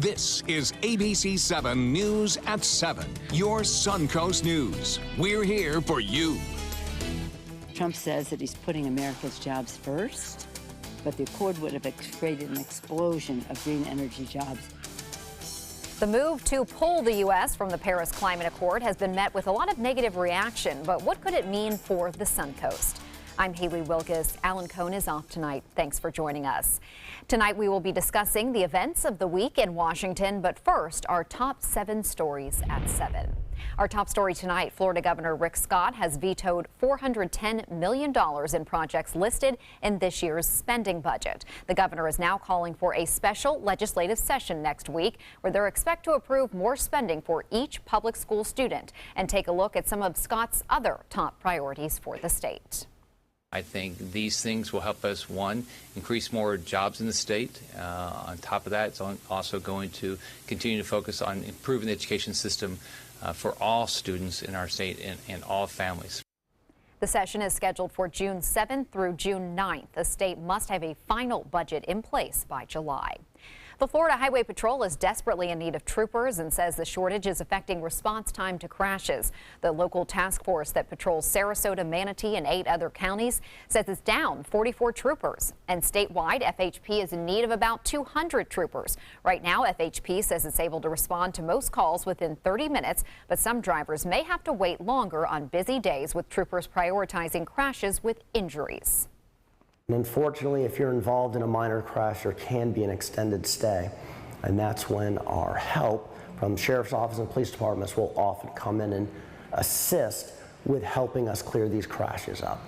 This is ABC7 News at 7, your Suncoast News. We're here for you. Trump says that he's putting America's jobs first, but the accord would have created an explosion of green energy jobs. The move to pull the U.S. from the Paris Climate Accord has been met with a lot of negative reaction, but what could it mean for the Suncoast? I'm Haley Wilkes. Alan Cohn is off tonight. Thanks for joining us. Tonight we will be discussing the events of the week in Washington, but first, our top 7 stories at 7. Our top story tonight, Florida Governor Rick Scott has vetoed $410 million in projects listed in this year's spending budget. The governor is now calling for a special legislative session next week where they're expect to approve more spending for each public school student and take a look at some of Scott's other top priorities for the state. I think these things will help us, one, increase more jobs in the state. On top of that, it's also going to continue to focus on improving the education system for all students in our state and all families. The session is scheduled for June 7th through June 9th. The state must have a final budget in place by July. The Florida Highway Patrol is desperately in need of troopers and says the shortage is affecting response time to crashes. The local task force that patrols Sarasota, Manatee, and 8 other counties says it's down 44 troopers. And statewide, FHP is in need of about 200 troopers. Right now, FHP says it's able to respond to most calls within 30 minutes, but some drivers may have to wait longer on busy days with troopers prioritizing crashes with injuries. And unfortunately, if you're involved in a minor crash, there can be an extended stay. And that's when our help from the Sheriff's Office and police departments will often come in and assist with helping us clear these crashes up.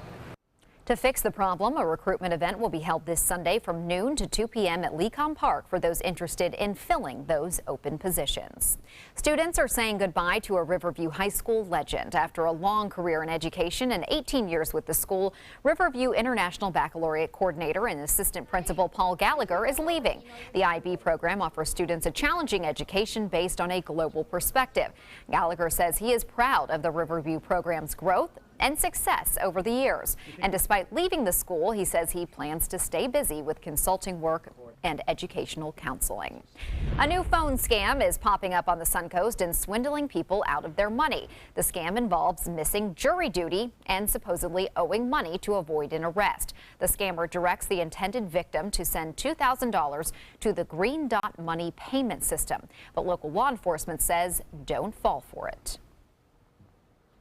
To fix the problem, a recruitment event will be held this Sunday from noon to 2 p.m. at Lecom Park for those interested in filling those open positions. Students are saying goodbye to a Riverview High School legend. After a long career in education and 18 years with the school, Riverview International Baccalaureate Coordinator and Assistant Principal Paul Gallagher is leaving. The IB program offers students a challenging education based on a global perspective. Gallagher says he is proud of the Riverview program's growth and success over the years. And despite leaving the school, he says he plans to stay busy with consulting work and educational counseling. A new phone scam is popping up on the Suncoast and swindling people out of their money. The scam involves missing jury duty and supposedly owing money to avoid an arrest. The scammer directs the intended victim to send $2,000 to the Green Dot Money payment system. But local law enforcement says don't fall for it.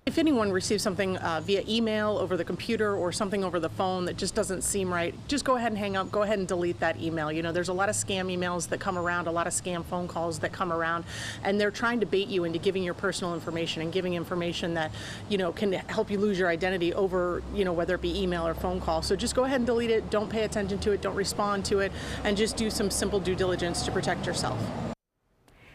If anyone receives something via email, over the computer, or something over the phone that just doesn't seem right, just go ahead and hang up, go ahead and delete that email. You know, there's a lot of scam emails that come around, a lot of scam phone calls that come around, and they're trying to bait you into giving your personal information and giving information that, you know, can help you lose your identity over, you know, whether it be email or phone call. So just go ahead and delete it, don't pay attention to it, don't respond to it, and just do some simple due diligence to protect yourself.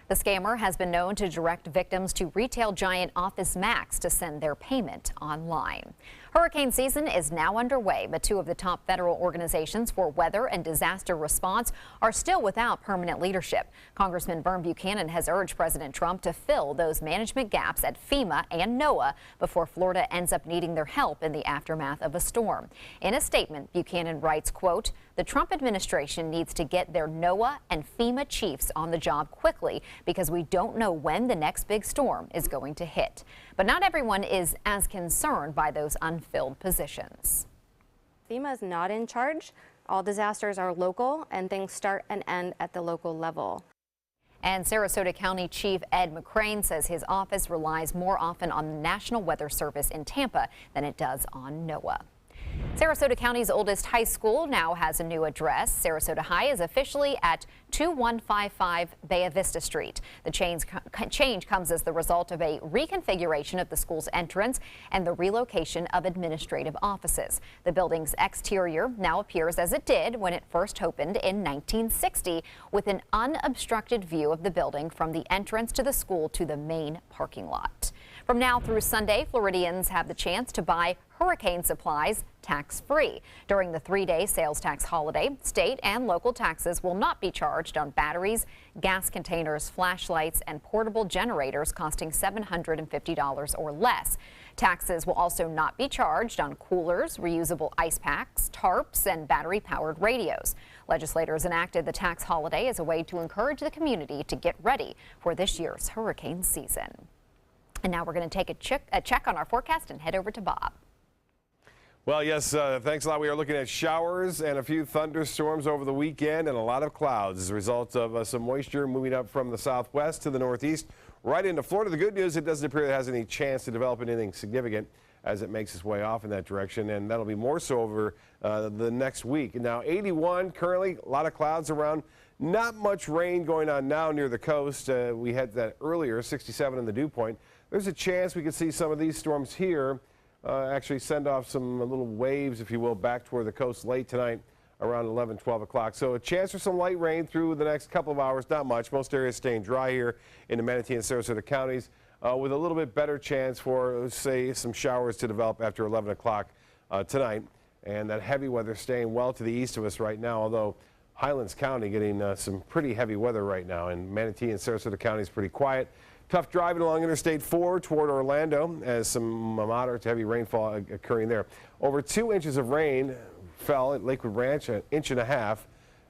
The scammer has been known to direct victims to retail giant Office Max to send their payment online. Hurricane season is now underway, but 2 of the top federal organizations for weather and disaster response are still without permanent leadership. Congressman Vern Buchanan has urged President Trump to fill those management gaps at FEMA and NOAA before Florida ends up needing their help in the aftermath of a storm. In a statement, Buchanan writes, quote, "The Trump administration needs to get their NOAA and FEMA chiefs on the job quickly because we don't know when the next big storm is going to hit." But not everyone is as concerned by those unfilled positions. FEMA is not in charge. All disasters are local and things start and end at the local level. And Sarasota County Chief Ed McCrane says his office relies more often on the National Weather Service in Tampa than it does on NOAA. Sarasota County's oldest high school now has a new address. Sarasota High is officially at 2155 Bay Vista Street. The change comes as the result of a reconfiguration of the school's entrance and the relocation of administrative offices. The building's exterior now appears as it did when it first opened in 1960, with an unobstructed view of the building from the entrance to the school to the main parking lot. From now through Sunday, Floridians have the chance to buy hurricane supplies tax-free. During the 3-day sales tax holiday, state and local taxes will not be charged on batteries, gas containers, flashlights, and portable generators costing $750 or less. Taxes will also not be charged on coolers, reusable ice packs, tarps, and battery-powered radios. Legislators enacted the tax holiday as a way to encourage the community to get ready for this year's hurricane season. And now we're going to take a check on our forecast and head over to Bob. Well, yes, thanks a lot. We are looking at showers and a few thunderstorms over the weekend and a lot of clouds as a result of some moisture moving up from the southwest to the northeast right into Florida. The good news, it doesn't appear it has any chance to develop anything significant as it makes its way off in that direction, and that'll be more so over the next week. Now, 81 currently, a lot of clouds around. Not much rain going on now near the coast. We had that earlier, 67 in the dew point. There's a chance we could see some of these storms here actually send off some little waves, if you will, back toward the coast late tonight around 11, 12 o'clock. So a chance for some light rain through the next couple of hours, not much. Most areas staying dry here in the Manatee and Sarasota counties with a little bit better chance for, say, some showers to develop after 11 o'clock tonight. And that heavy weather staying well to the east of us right now, although Highlands County getting some pretty heavy weather right now, and Manatee and Sarasota counties pretty quiet. Tough driving along Interstate 4 toward Orlando as some moderate to heavy rainfall occurring there. Over 2 inches of rain fell at Lakewood Ranch, 1.5 inches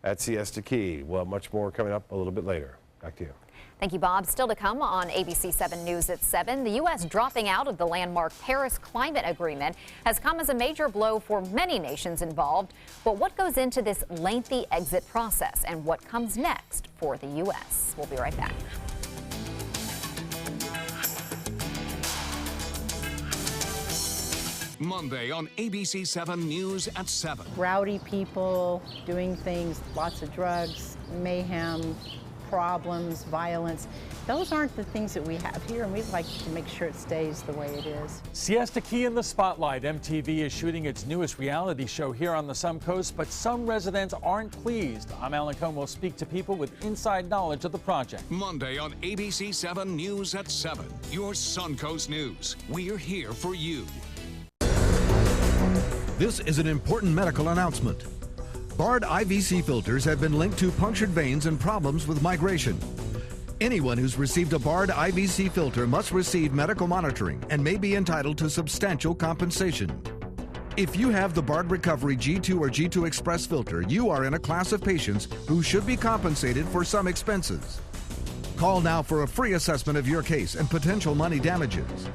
at Siesta Key. We'll have much more coming up a little bit later. Back to you. Thank you, Bob. Still to come on ABC7 News at 7. The U.S. dropping out of the landmark Paris Climate Agreement has come as a major blow for many nations involved. But what goes into this lengthy exit process and what comes next for the U.S.? We'll be right back. Monday on ABC7 News at 7. Rowdy people doing things, lots of drugs, mayhem, problems, violence. Those aren't the things that we have here, and we'd like to make sure it stays the way it is. Siesta Key in the spotlight. MTV is shooting its newest reality show here on the Suncoast, but some residents aren't pleased. I'm Alan Cohn. Will speak to people with inside knowledge of the project. Monday on ABC7 News at 7. Your Suncoast News. We're here for you. This is an important medical announcement. Bard IVC filters have been linked to punctured veins and problems with migration. Anyone who's received a Bard IVC filter must receive medical monitoring and may be entitled to substantial compensation. If you have the Bard Recovery G2 or G2 Express filter, you are in a class of patients who should be compensated for some expenses. Call now for a free assessment of your case and potential money damages.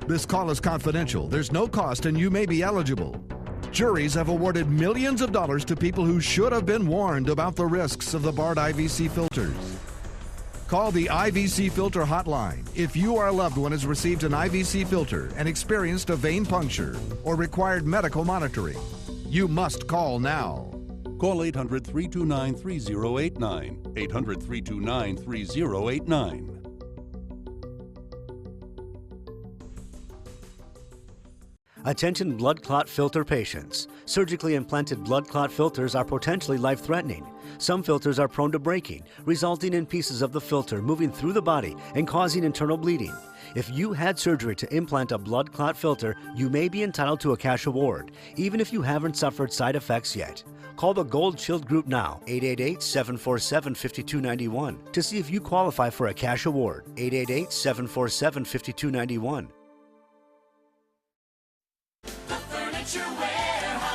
This call is confidential. There's no cost and you may be eligible. Juries have awarded millions of dollars to people who should have been warned about the risks of the Bard IVC filters. Call the IVC Filter Hotline if you or a loved one has received an IVC filter and experienced a vein puncture or required medical monitoring. You must call now. Call 800-329-3089. 800-329-3089. Attention blood clot filter patients. Surgically implanted blood clot filters are potentially life-threatening. Some filters are prone to breaking, resulting in pieces of the filter moving through the body and causing internal bleeding. If you had surgery to implant a blood clot filter, you may be entitled to a cash award, even if you haven't suffered side effects yet. Call the Gold Shield Group now, 888-747-5291, to see if you qualify for a cash award, 888-747-5291.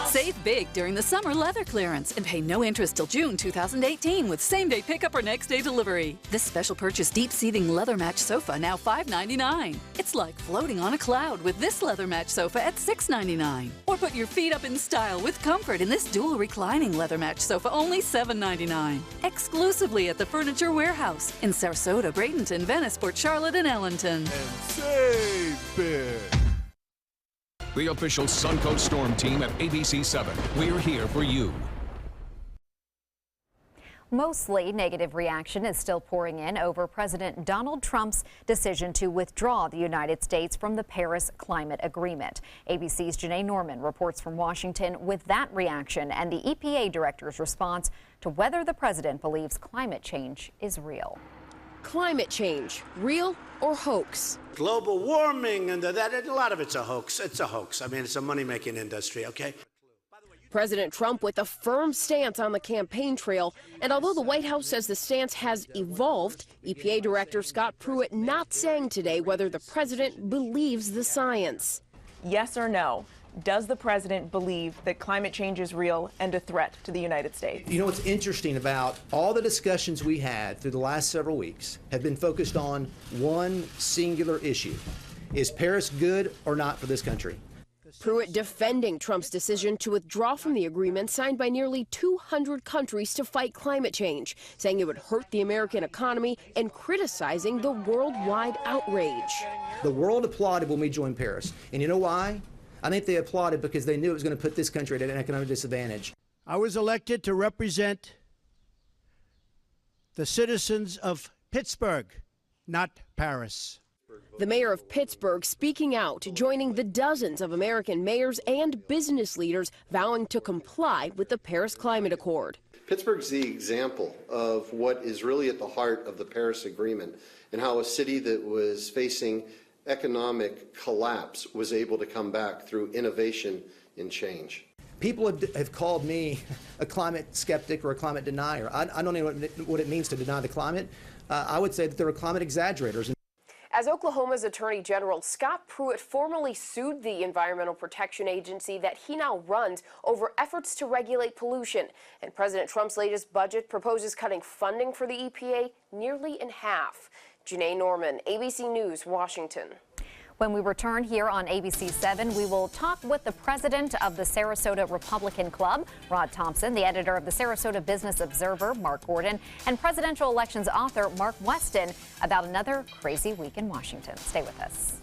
Save big during the summer leather clearance and pay no interest till June 2018 with same-day pickup or next-day delivery. This special purchase deep-seating leather match sofa now $5.99. It's like floating on a cloud with this leather match sofa at $6.99. Or put your feet up in style with comfort in this dual reclining leather match sofa only $7.99. Exclusively at the Furniture Warehouse in Sarasota, Bradenton, Venice, Port Charlotte, and Ellenton. And save big. The official Suncoast Storm team at ABC7. We're here for you. Mostly negative reaction is still pouring in over President Donald Trump's decision to withdraw the United States from the Paris Climate Agreement. ABC's Janae Norman reports from Washington with that reaction and the EPA director's response to whether the president believes climate change is real. climate change, real or hoax? Global warming and a lot of it's a hoax. It's a hoax. I mean, it's a money-making industry, okay? President Trump with a firm stance on the campaign trail. And although the White House says the stance has evolved, EPA Director Scott Pruitt not saying today whether the president believes the science. Yes or no? Does the president believe that climate change is real and a threat to the United States? You know what's interesting about all the discussions we had through the last several weeks have been focused on one singular issue. Is Paris good or not for this country? Pruitt defending Trump's decision to withdraw from the agreement signed by nearly 200 countries to fight climate change, saying it would hurt the American economy and criticizing the worldwide outrage. The world applauded when we joined Paris. And you know why? I think they applauded because they knew it was going to put this country at an economic disadvantage. I was elected to represent the citizens of Pittsburgh, not Paris. The mayor of Pittsburgh speaking out, joining the dozens of American mayors and business leaders vowing to comply with the Paris Climate Accord. Pittsburgh's the example of what is really at the heart of the Paris Agreement and how a city that was facing economic collapse was able to come back through innovation and change. People have called me a climate skeptic or a climate denier. I don't know what it means to deny the climate. I would say that they're climate exaggerators. As Oklahoma's Attorney General, Scott Pruitt formally sued the Environmental Protection Agency that he now runs over efforts to regulate pollution. And President Trump's latest budget proposes cutting funding for the EPA nearly in half. Janae Norman, ABC News, Washington. When we return here on ABC7, we will talk with the president of the Sarasota Republican Club, Rod Thompson, the editor of the Sarasota Business Observer, Mark Gordon, and presidential elections author Mark Weston about another crazy week in Washington. Stay with us.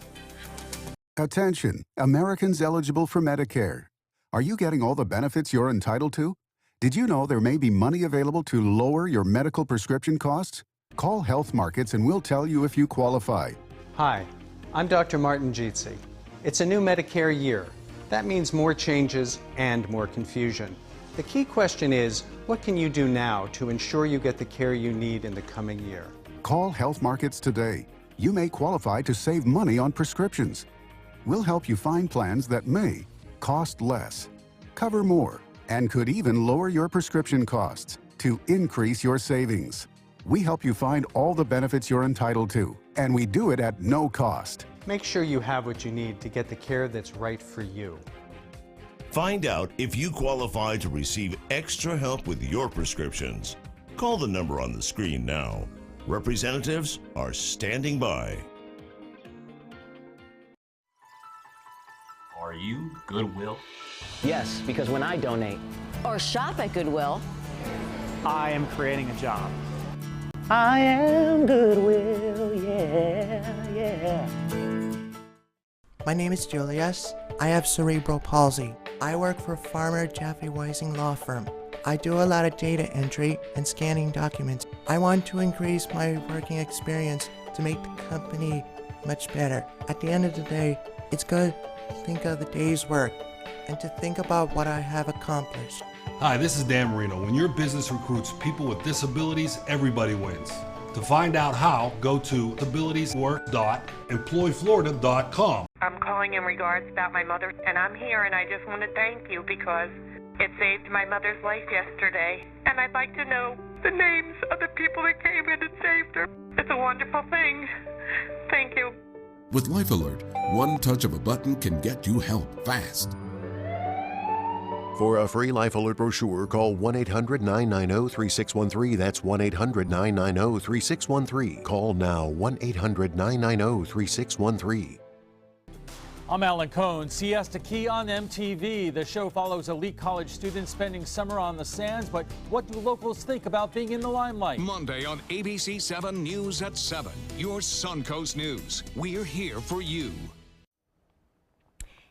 Attention, Americans eligible for Medicare. Are you getting all the benefits you're entitled to? Did you know there may be money available to lower your medical prescription costs? Call Health Markets and we'll tell you if you qualify. Hi. I'm Dr. Martin Jeetsi. It's a new Medicare year. That means more changes and more confusion. The key question is, what can you do now to ensure you get the care you need in the coming year? Call Health Markets today. You may qualify to save money on prescriptions. We'll help you find plans that may cost less, cover more, and could even lower your prescription costs to increase your savings. We help you find all the benefits you're entitled to, and we do it at no cost. Make sure you have what you need to get the care that's right for you. Find out if you qualify to receive extra help with your prescriptions. Call the number on the screen now. Representatives are standing by. Are you Goodwill? Yes, because when I donate or shop at Goodwill, I am creating a job. I am Goodwill, yeah. My name is Julius. I have cerebral palsy. I work for Farmer Jeffrey Weising Law Firm. I do a lot of data entry and scanning documents. I want to increase my working experience to make the company much better. At the end of the day, it's good to think of the day's work and to think about what I have accomplished. Hi, this is Dan Marino. When your business recruits people with disabilities, everybody wins. To find out how, go to disabilitieswork.employflorida.com. I'm calling in regards about my mother, and I'm here, and I just want to thank you because it saved my mother's life yesterday. And I'd like to know the names of the people that came in and saved her. It's a wonderful thing. Thank you. With Life Alert, one touch of a button can get you help fast. For a free Life Alert brochure, call 1-800-990-3613. That's 1-800-990-3613. Call now, 1-800-990-3613. I'm Alan Cohn. Siesta Key on MTV. The show follows elite college students spending summer on the sands, but what do locals think about being in the limelight? Monday on ABC7 News at 7. Your Suncoast News. We're here for you.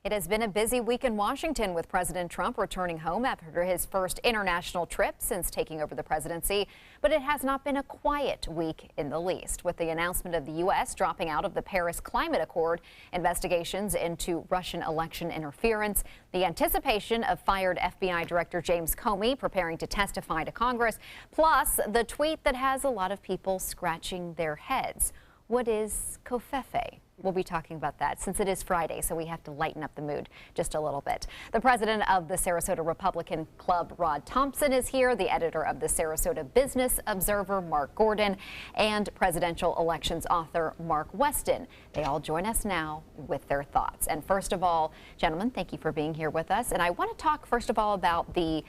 It has been a busy week in Washington with President Trump returning home after his first international trip since taking over the presidency. But it has not been a quiet week in the least, with the announcement of the U.S. dropping out of the Paris Climate Accord, investigations into Russian election interference, the anticipation of fired FBI Director James Comey preparing to testify to Congress, plus the tweet that has a lot of people scratching their heads. What is covfefe? We'll be talking about that since it is Friday, so we have to lighten up the mood just a little bit. The president of the Sarasota Republican Club, Rod Thompson, is here, the editor of the Sarasota Business Observer, Mark Gordon, and presidential elections author, Mark Weston. They all join us now with their thoughts. And first of all, gentlemen, thank you for being here with us. And I want to talk first of all about the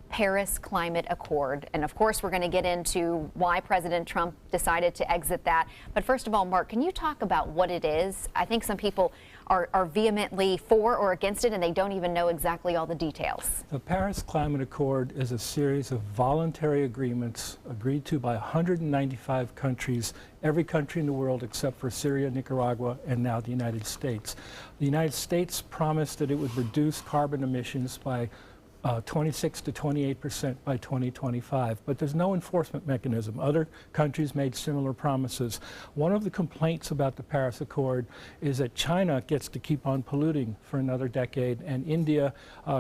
Paris Climate Accord. And of course, we're going to get into why President Trump decided to exit that. But first of all, Mark, can you talk about what it is? I think some people are vehemently for or against it, and they don't even know exactly all the details. The Paris Climate Accord is a series of voluntary agreements agreed to by 195 countries, every country in the world except for Syria, Nicaragua, and now the United States. The United States promised that it would reduce carbon emissions by 26 to 28% by 2025, but there's no enforcement mechanism. Other countries made similar promises. One of the complaints about the Paris Accord is that China gets to keep on polluting for another decade, and India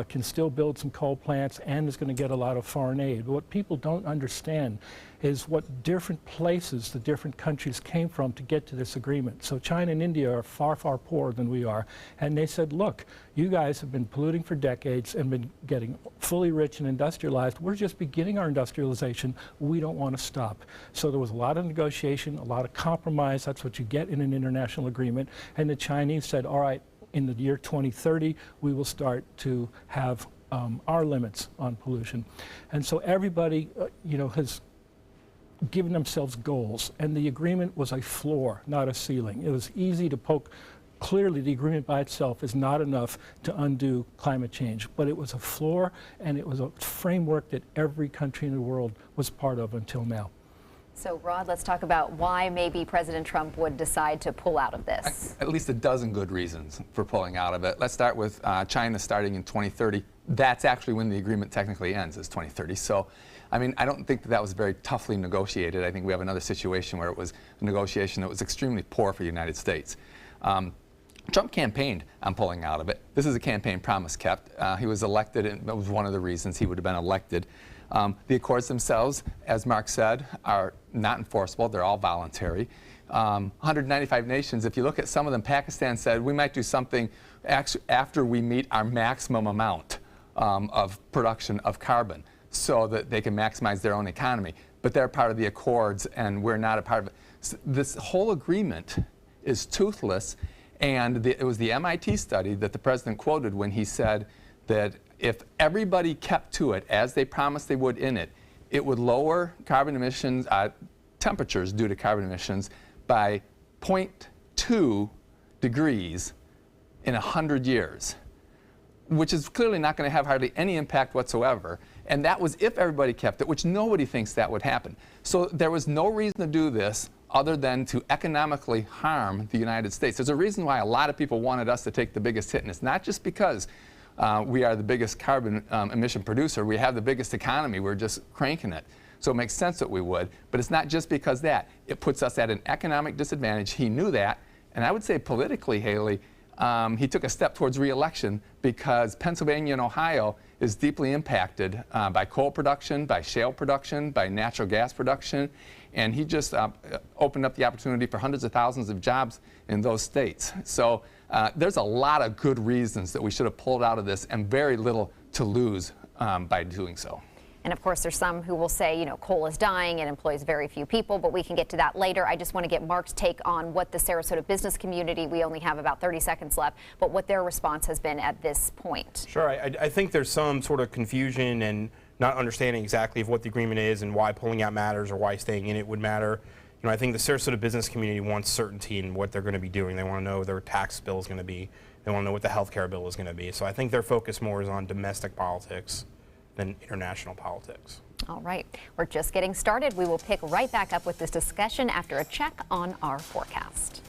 can still build some coal plants and is going to get a lot of foreign aid. But what people don't understand is what different places the different countries came from to get to this agreement. So China and India are far, far poorer than we are. And they said, look, you guys have been polluting for decades and been getting fully rich and industrialized. We're just beginning our industrialization. We don't want to stop. So there was a lot of negotiation, a lot of compromise. That's what you get in an international agreement. And the Chinese said, all right, in the year 2030, we will start to have our limits on pollution. And so everybody, has given themselves goals, and the agreement was a floor, not a ceiling. It was easy to poke. Clearly, the agreement by itself is not enough to undo climate change, but it was a floor, and it was a framework that every country in the world was part of until now. So, Rod, let's talk about why maybe President Trump would decide to pull out of this. At least a dozen good reasons for pulling out of it. Let's start with China starting in 2030. That's actually when the agreement technically ends, is 2030. So, I mean, I don't think that was very toughly negotiated. I think we have another situation where it was a negotiation that was extremely poor for the United States. Trump campaigned on pulling out of it. This is a campaign promise kept. He was elected, and that was one of the reasons he would have been elected. The accords themselves, as Mark said, are not enforceable. They're all voluntary. 195 nations, if you look at some of them, Pakistan said we might do something after we meet our maximum amount of production of carbon so that they can maximize their own economy. But they're part of the accords, and we're not a part of it. So this whole agreement is toothless, and it was the MIT study that the president quoted when he said that if everybody kept to it as they promised they would in it, it would lower carbon emissions, temperatures due to carbon emissions by 0.2 degrees in 100 years, which is clearly not going to have hardly any impact whatsoever. And that was if everybody kept it, which nobody thinks that would happen. So there was no reason to do this other than to economically harm the United States. There's a reason why a lot of people wanted us to take the biggest hit, and it's not just because we are the biggest carbon emission producer. We have the biggest economy. We're just cranking it. So it makes sense that we would. But it's not just because that. It puts us at an economic disadvantage. He knew that. And I would say politically, Haley, he took a step towards re-election because Pennsylvania and Ohio is deeply impacted by coal production, by shale production, by natural gas production. And he just opened up the opportunity for hundreds of thousands of jobs in those states. So there's a lot of good reasons that we should have pulled out of this, and very little to lose by doing so. And of course, there's some who will say, coal is dying and employs very few people, but we can get to that later. I just want to get Mark's take on what the Sarasota business community, we only have about 30 seconds left, but what their response has been at this point. Sure. I think there's some sort of confusion and not understanding exactly what the agreement is and why pulling out matters or why staying in it would matter. I think the Sarasota business community wants certainty in what they're going to be doing. They want to know what their tax bill is going to be. They want to know what the health care bill is going to be. So I think their focus more is on domestic politics than international politics. All right, we're just getting started. We will pick right back up with this discussion after a check on our forecast.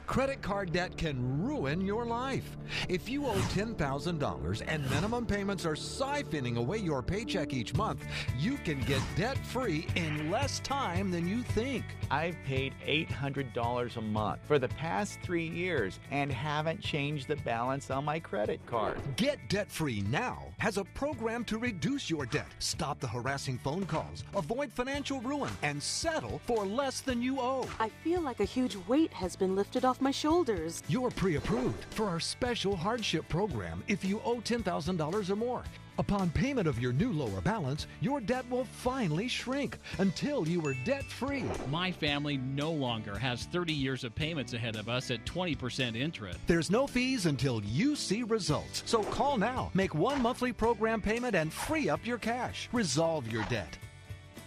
Credit card debt can ruin your life. If you owe $10,000 and minimum payments are siphoning away your paycheck each month, you can get debt-free in less time than you think. I've paid $800 a month for the past 3 years and haven't changed the balance on my credit card. Get debt-free now has a program to reduce your debt, stop the harassing phone calls, avoid financial ruin, and settle for less than you owe. I feel like a huge weight has been lifted off my shoulders. You're pre-approved for our special hardship program if you owe $10,000 or more. Upon payment of your new lower balance, your debt will finally shrink until you are debt-free. My family no longer has 30 years of payments ahead of us at 20% interest. There's no fees until you see results. So call now, make one monthly program payment, and free up your cash. Resolve your debt.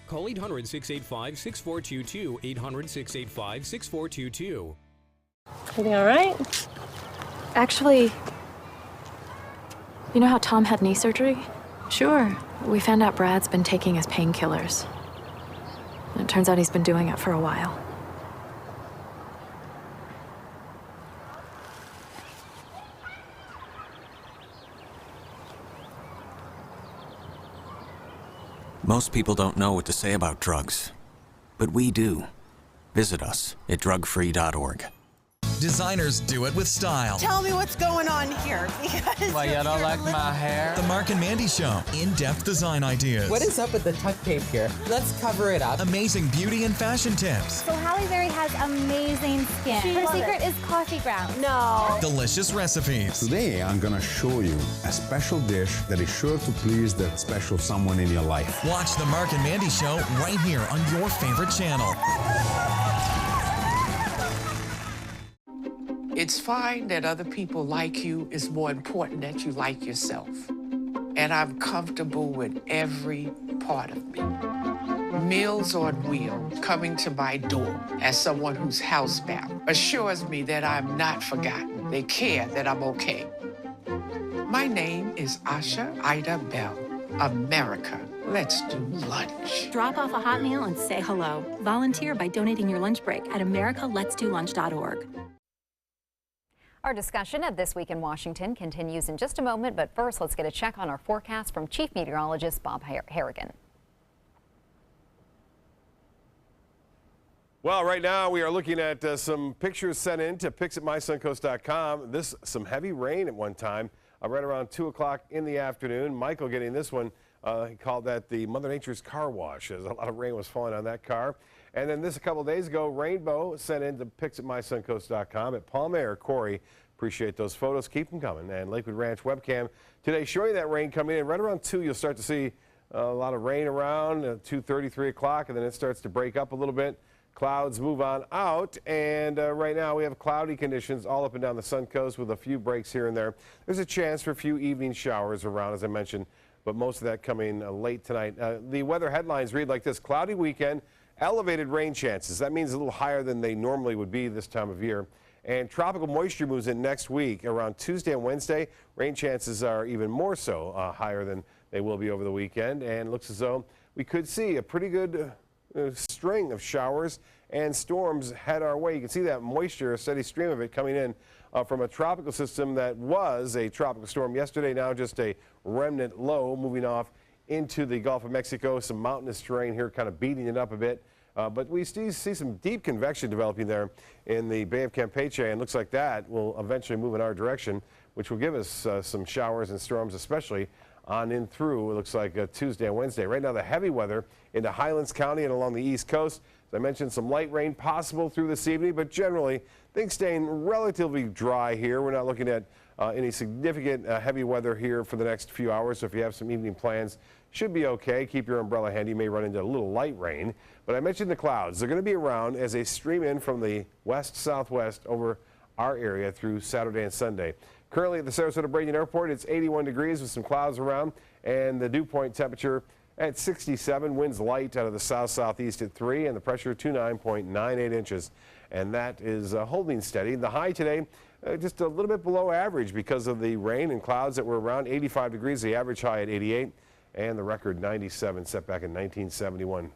Call 800-685-6422, 800-685-6422. Everything all right? Actually, you know how Tom had knee surgery? Sure. We found out Brad's been taking his painkillers. And it turns out he's been doing it for a while. Most people don't know what to say about drugs, but we do. Visit us at drugfree.org. Designers do it with style. Tell me what's going on here, because Why, you don't like my hair? The Mark and Mandy Show. In-depth design ideas. What is up with the tuck tape here? Let's cover it up. Amazing beauty and fashion tips. So Halle Berry has amazing skin. Her secret is coffee grounds. No. Delicious recipes. Today, I'm gonna show you a special dish that is sure to please that special someone in your life. Watch the Mark and Mandy Show right here on your favorite channel. It's fine that other people like you. It's more important that you like yourself. And I'm comfortable with every part of me. Meals on Wheels coming to my door as someone who's housebound assures me that I'm not forgotten. They care that I'm okay. My name is Asha Ida Bell. America, let's do lunch. Drop off a hot meal and say hello. Volunteer by donating your lunch break at americaletsdolunch.org. Our discussion of This Week in Washington continues in just a moment, but first let's get a check on our forecast from Chief Meteorologist Bob Harrigan. Well, right now we are looking at some pictures sent in to pics@mysuncoast.com. Some heavy rain at one time, right around 2 o'clock in the afternoon. Michael getting this one, he called that the Mother Nature's car wash, as a lot of rain was falling on that car. And then this a couple days ago, Rainbow sent in to pics@mysuncoast.com at Palm Air. Corey, appreciate those photos. Keep them coming. And Lakewood Ranch webcam today showing that rain coming in. Right around 2, you'll start to see a lot of rain around 2:30, 3 o'clock, and then it starts to break up a little bit. Clouds move on out, and right now we have cloudy conditions all up and down the Suncoast with a few breaks here and there. There's a chance for a few evening showers around, as I mentioned, but most of that coming late tonight. The weather headlines read like this: cloudy weekend, elevated rain chances. That means a little higher than they normally would be this time of year. And tropical moisture moves in next week. Around Tuesday and Wednesday, rain chances are even more so higher than they will be over the weekend. And it looks as though we could see a pretty good string of showers and storms head our way. You can see that moisture, a steady stream of it coming in from a tropical system that was a tropical storm yesterday, now just a remnant low moving off into the Gulf of Mexico. Some mountainous terrain here kind of beating it up a bit. But we still see some deep convection developing there in the Bay of Campeche, and looks like that will eventually move in our direction, which will give us some showers and storms, especially on in through, it looks like Tuesday and Wednesday. Right now, the heavy weather into Highlands County and along the East Coast. As I mentioned, some light rain possible through this evening, but generally things staying relatively dry here. We're not looking at any significant heavy weather here for the next few hours, so if you have some evening plans, should be okay. Keep your umbrella handy. You may run into a little light rain. But I mentioned the clouds. They're going to be around as they stream in from the west-southwest over our area through Saturday and Sunday. Currently at the Sarasota-Braden Airport, it's 81 degrees with some clouds around, and the dew point temperature at 67. Winds light out of the south-southeast at 3, and the pressure 29.98 inches. And that is holding steady. The high today, just a little bit below average because of the rain and clouds that were around. 85 degrees, the average high at 88, and the record 97 set back in 1971.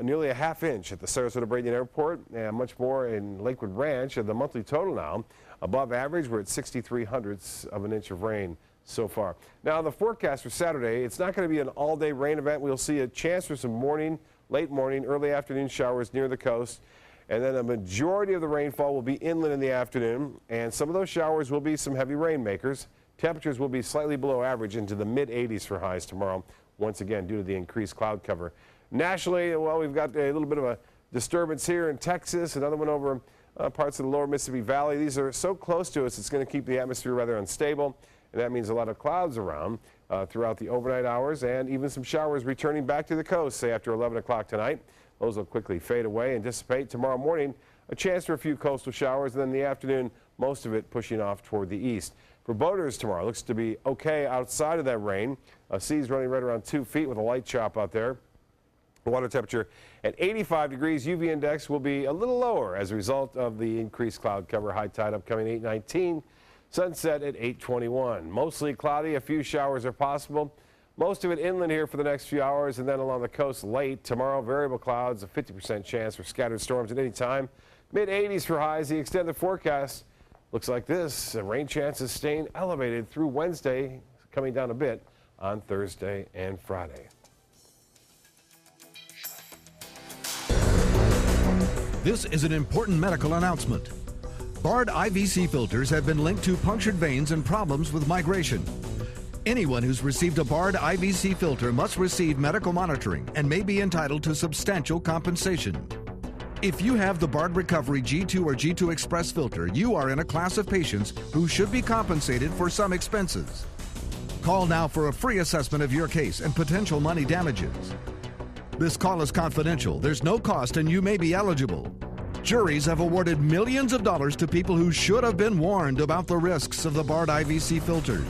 nearly a half inch at the Sarasota-Bradenton Airport, and much more in Lakewood Ranch. The monthly total now above average. We're at 63/100ths of an inch of rain so far. Now the forecast for Saturday, it's not going to be an all-day rain event. We'll see a chance for some morning, late morning, early afternoon showers near the coast. And then a majority of the rainfall will be inland in the afternoon, and some of those showers will be some heavy rainmakers. Temperatures will be slightly below average into the mid-80s for highs tomorrow, once again due to the increased cloud cover. Nationally, well, we've got a little bit of a disturbance here in Texas, another one over parts of the lower Mississippi Valley. These are so close to us, it's going to keep the atmosphere rather unstable, and that means a lot of clouds around throughout the overnight hours, and even some showers returning back to the coast, say after 11 o'clock tonight. Those will quickly fade away and dissipate. Tomorrow morning, a chance for a few coastal showers, and then in the afternoon, most of it pushing off toward the east. For boaters tomorrow, looks to be okay outside of that rain. Seas running right around 2 feet with a light chop out there. The water temperature at 85 degrees. UV index will be a little lower as a result of the increased cloud cover. High tide upcoming 8:19. Sunset at 8:21. Mostly cloudy. A few showers are possible. Most of it inland here for the next few hours, and then along the coast late. Tomorrow, variable clouds, a 50% chance for scattered storms at any time. Mid-80s for highs. The extended forecast looks like this. Rain chances staying elevated through Wednesday, coming down a bit on Thursday and Friday. This is an important medical announcement. Bard IVC filters have been linked to punctured veins and problems with migration. Anyone who's received a Bard IVC filter must receive medical monitoring and may be entitled to substantial compensation. If you have the Bard Recovery G2 or G2 Express filter, you are in a class of patients who should be compensated for some expenses. Call now for a free assessment of your case and potential money damages. This call is confidential. There's no cost and you may be eligible. Juries have awarded millions of dollars to people who should have been warned about the risks of the Bard IVC filters.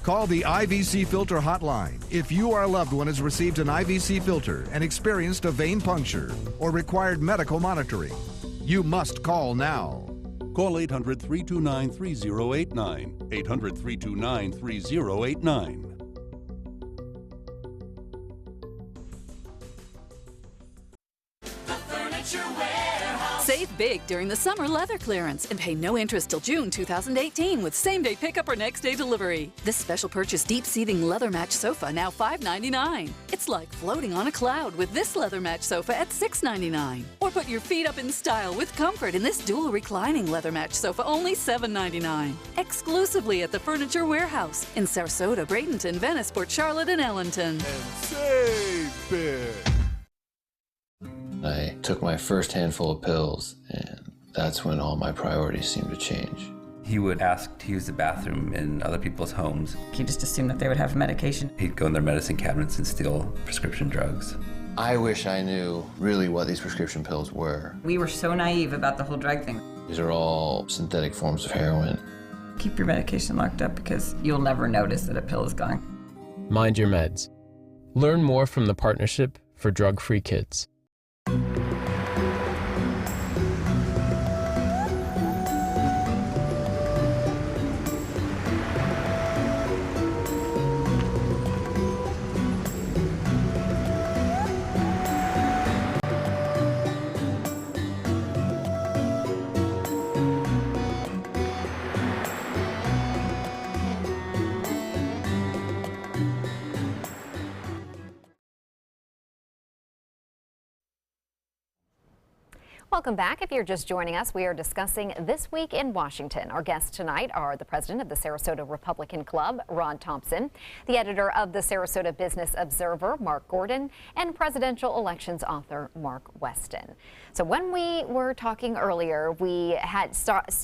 Call the IVC Filter Hotline if you or a loved one has received an IVC filter and experienced a vein puncture or required medical monitoring. You must call now. Call 800-329-3089. 800-329-3089. Save big during the summer leather clearance and pay no interest till June 2018 with same-day pickup or next-day delivery. This special purchase deep-seating leather match sofa now $5.99. It's like floating on a cloud with this leather match sofa at $6.99. Or put your feet up in style with comfort in this dual reclining leather match sofa only $7.99. Exclusively at the Furniture Warehouse in Sarasota, Bradenton, Venice, Port Charlotte, and Ellenton. And save big. I took my first handful of pills, and that's when all my priorities seemed to change. He would ask to use the bathroom in other people's homes. He just assumed that they would have medication. He'd go in their medicine cabinets and steal prescription drugs. I wish I knew really what these prescription pills were. We were so naive about the whole drug thing. These are all synthetic forms of heroin. Keep your medication locked up because you'll never notice that a pill is gone. Mind your meds. Learn more from the Partnership for Drug-Free Kids. Welcome back. If you're just joining us, we are discussing This Week in Washington. Our guests tonight are the president of the Sarasota Republican Club, Ron Thompson, the editor of the Sarasota Business Observer, Mark Gordon, and presidential elections author, Mark Weston. So when we were talking earlier, we had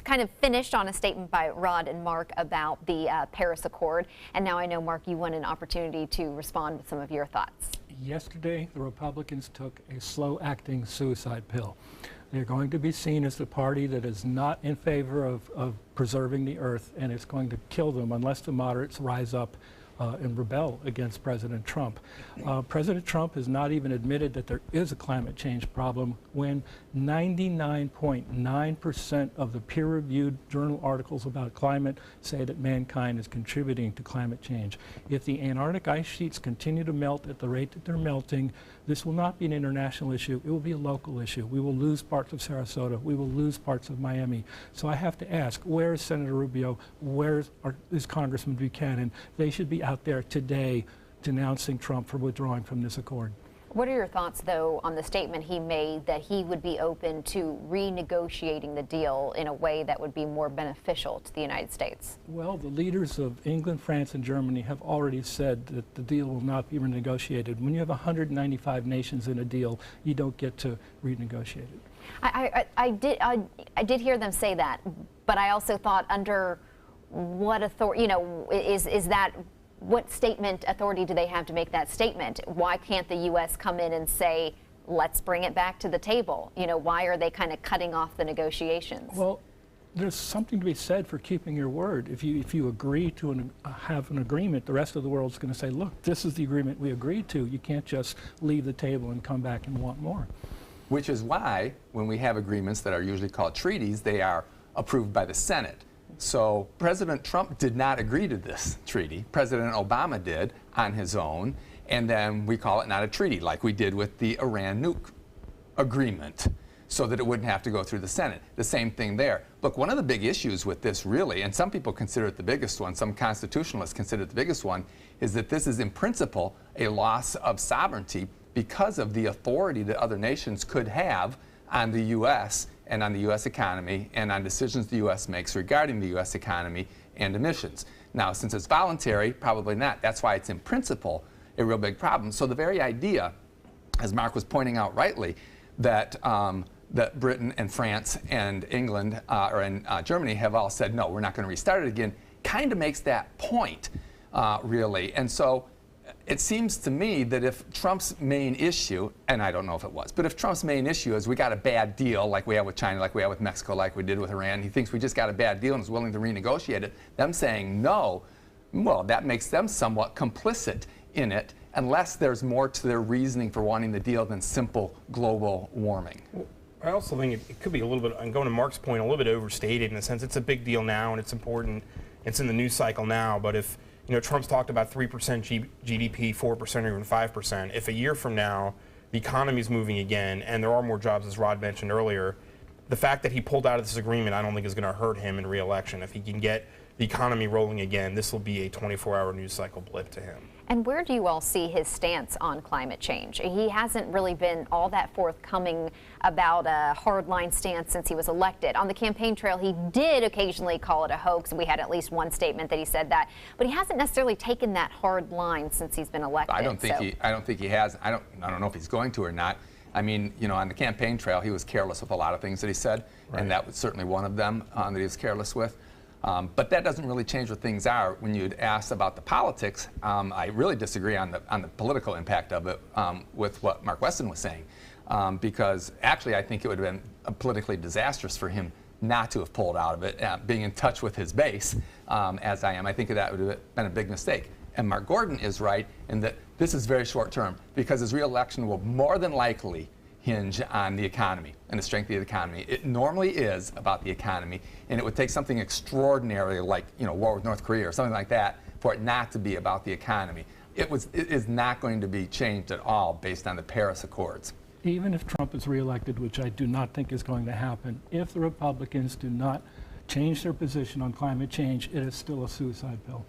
kind of finished on a statement by Rod and Mark about the Paris Accord. And now I know, Mark, you want an opportunity to respond with some of your thoughts. Yesterday, the Republicans took a slow-acting suicide pill. They're going to be seen as the party that is not in favor of preserving the earth, and it's going to kill them unless the moderates rise up and rebel against President Trump. President Trump has not even admitted that there is a climate change problem when 99.9% of the peer-reviewed journal articles about climate say that mankind is contributing to climate change. If the Antarctic ice sheets continue to melt at the rate that they're melting, this will not be an international issue. It will be a local issue. We will lose parts of Sarasota. We will lose parts of Miami. So I have to ask, where is Senator Rubio? Where is Congressman Buchanan? They should be out there today denouncing Trump for withdrawing from this accord. What are your thoughts, though, on the statement he made that he would be open to renegotiating the deal in a way that would be more beneficial to the United States? Well, the leaders of England, France, and Germany have already said that the deal will not be renegotiated. When you have 195 nations in a deal, you don't get to renegotiate it. I did hear them say that, but I also thought, under what authority, you know, is that, what statement authority do they have to make that statement? Why can't the U.S. come in and say, let's bring it back to the table? You know, why are they kind of cutting off the negotiations? Well, there's something to be said for keeping your word. If you agree to have an agreement, the rest of the world's going to say, look, this is the agreement we agreed to. You can't just leave the table and come back and want more. Which is why, when we have agreements that are usually called treaties, they are approved by the Senate. So President Trump did not agree to this treaty. President Obama did on his own, and then we call it not a treaty, like we did with the Iran nuke agreement, so that it wouldn't have to go through the Senate. The same thing there. Look, one of the big issues with this, really, and some people consider it the biggest one, some constitutionalists consider it the biggest one, is that this is in principle a loss of sovereignty because of the authority that other nations could have on the U.S. and on the U.S. economy and on decisions the U.S. makes regarding the U.S. economy and emissions. Now, since it's voluntary, probably not. That's why it's in principle a real big problem. So the very idea, as Mark was pointing out rightly, that that Britain and France and England and Germany have all said, no, we're not going to restart it again, kind of makes that point, really. And so it seems to me that if Trump's main issue, and I don't know if it was, but if Trump's main issue is we got a bad deal like we have with China, like we have with Mexico, like we did with Iran, he thinks we just got a bad deal and is willing to renegotiate it, them saying no, well, that makes them somewhat complicit in it, unless there's more to their reasoning for wanting the deal than simple global warming. I also think it could be a little bit, and going to Mark's point, a little bit overstated in the sense it's a big deal now and it's important, it's in the news cycle now, but if Trump's talked about 3% GDP, 4% or even 5%. If a year from now the economy's moving again and there are more jobs, as Rod mentioned earlier, the fact that he pulled out of this agreement I don't think is going to hurt him in re-election. If he can get the economy rolling again, this will be a 24-hour news cycle blip to him. And where do you all see his stance on climate change? He hasn't really been all that forthcoming about a hardline stance since he was elected. On the campaign trail, he did occasionally call it a hoax, and we had at least one statement that he said that. But he hasn't necessarily taken that hard line since he's been elected. I don't think he has. I don't know if he's going to or not. I mean, on the campaign trail, he was careless with a lot of things that he said, right. And that was certainly one of them that he was careless with. But that doesn't really change what things are. When you'd asked about the politics, I really disagree on the political impact of it with what Mark Weston was saying, because actually I think it would have been politically disastrous for him not to have pulled out of it, being in touch with his base as I am. I think that would have been a big mistake. And Mark Gordon is right in that this is very short term, because his re-election will more than likely hinge on the economy and the strength of the economy. It normally is about the economy, and it would take something extraordinary like war with North Korea or something like that for it not to be about the economy. It is not going to be changed at all based on the Paris Accords. Even if Trump is reelected, which I do not think is going to happen, if the Republicans do not change their position on climate change, it is still a suicide bill.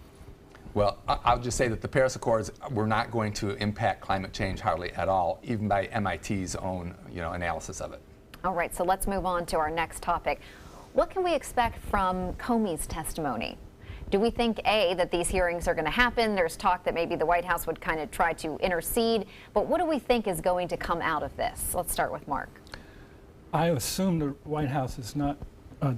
Well, I'll just say that the Paris Accords were not going to impact climate change hardly at all, even by MIT's own analysis of it. All right, so let's move on to our next topic. What can we expect from Comey's testimony? Do we think, A, that these hearings are going to happen? There's talk that maybe the White House would kind of try to intercede, but what do we think is going to come out of this? Let's start with Mark. I assume the White House is not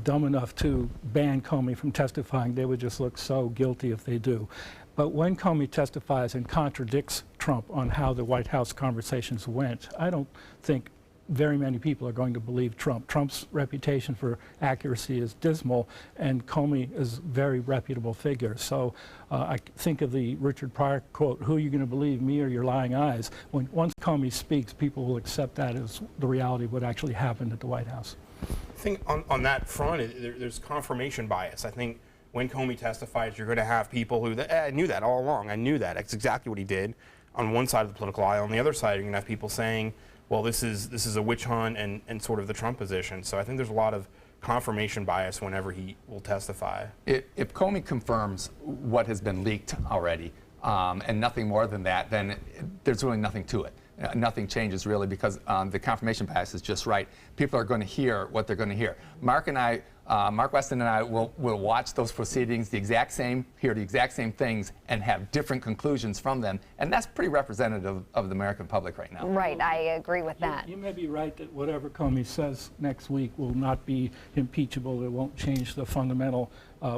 dumb enough to ban Comey from testifying. They would just look so guilty if they do. But when Comey testifies and contradicts Trump on how the White House conversations went, I don't think very many people are going to believe Trump. Trump's reputation for accuracy is dismal, and Comey is a very reputable figure. So I think of the Richard Pryor quote, "Who are you going to believe, me or your lying eyes?" Once Comey speaks, people will accept that as the reality of what actually happened at the White House. I think on that front, there's confirmation bias. I think when Comey testifies, you're going to have people who, I knew that all along. I knew that. That's exactly what he did on one side of the political aisle. On the other side, you're going to have people saying, well, this is a witch hunt and sort of the Trump position. So I think there's a lot of confirmation bias whenever he will testify. If Comey confirms what has been leaked already and nothing more than that, then there's really nothing to it. Nothing changes really, because the confirmation bias is just right. People are going to hear what they're going to hear. Mark Weston and I will watch those proceedings the exact same, hear the exact same things, and have different conclusions from them. And that's pretty representative of the American public right now. Right, I agree with that. You may be right that whatever Comey says next week will not be impeachable. It won't change the fundamental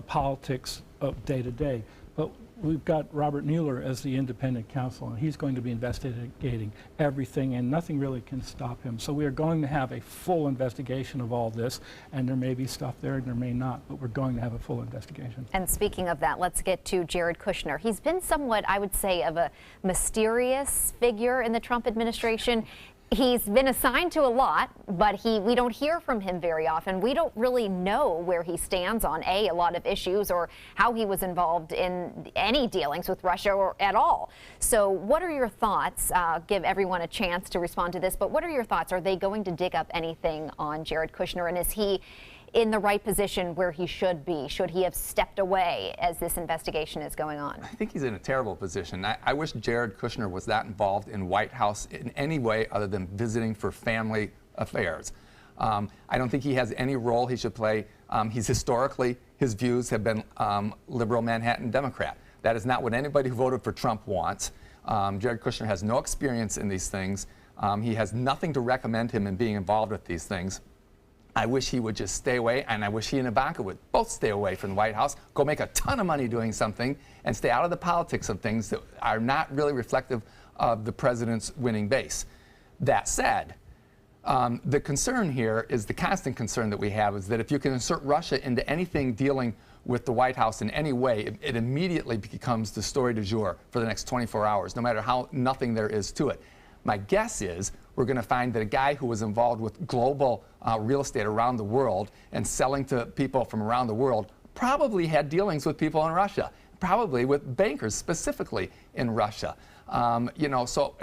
politics of day to day. But we've got Robert Mueller as the independent counsel, and he's going to be investigating everything, and nothing really can stop him. So we are going to have a full investigation of all this, and there may be stuff there and there may not, but we're going to have a full investigation. And speaking of that, let's get to Jared Kushner. He's been somewhat, I would say, of a mysterious figure in the Trump administration. He's been assigned to a lot, but we don't hear from him very often. We don't really know where he stands on a lot of issues, or how he was involved in any dealings with Russia or at all. So what are your thoughts? Give everyone a chance to respond to this, but what are your thoughts? Are they going to dig up anything on Jared Kushner, and is he in the right position where he should be? Should he have stepped away as this investigation is going on? I think he's in a terrible position. I wish Jared Kushner was not involved in White House in any way other than visiting for family affairs. I don't think he has any role he should play. Historically, his views have been liberal Manhattan Democrat. That is not what anybody who voted for Trump wants. Jared Kushner has no experience in these things. He has nothing to recommend him in being involved with these things. I wish he would just stay away, and I wish he and Ivanka would both stay away from the White House, go make a ton of money doing something, and stay out of the politics of things that are not really reflective of the president's winning base. That said, the concern here is the constant concern that we have is that if you can insert Russia into anything dealing with the White House in any way, it immediately becomes the story du jour for the next 24 hours, no matter how nothing there is to it. My guess is we're going to find that a guy who was involved with global real estate around the world and selling to people from around the world probably had dealings with people in Russia, probably with bankers specifically in Russia. So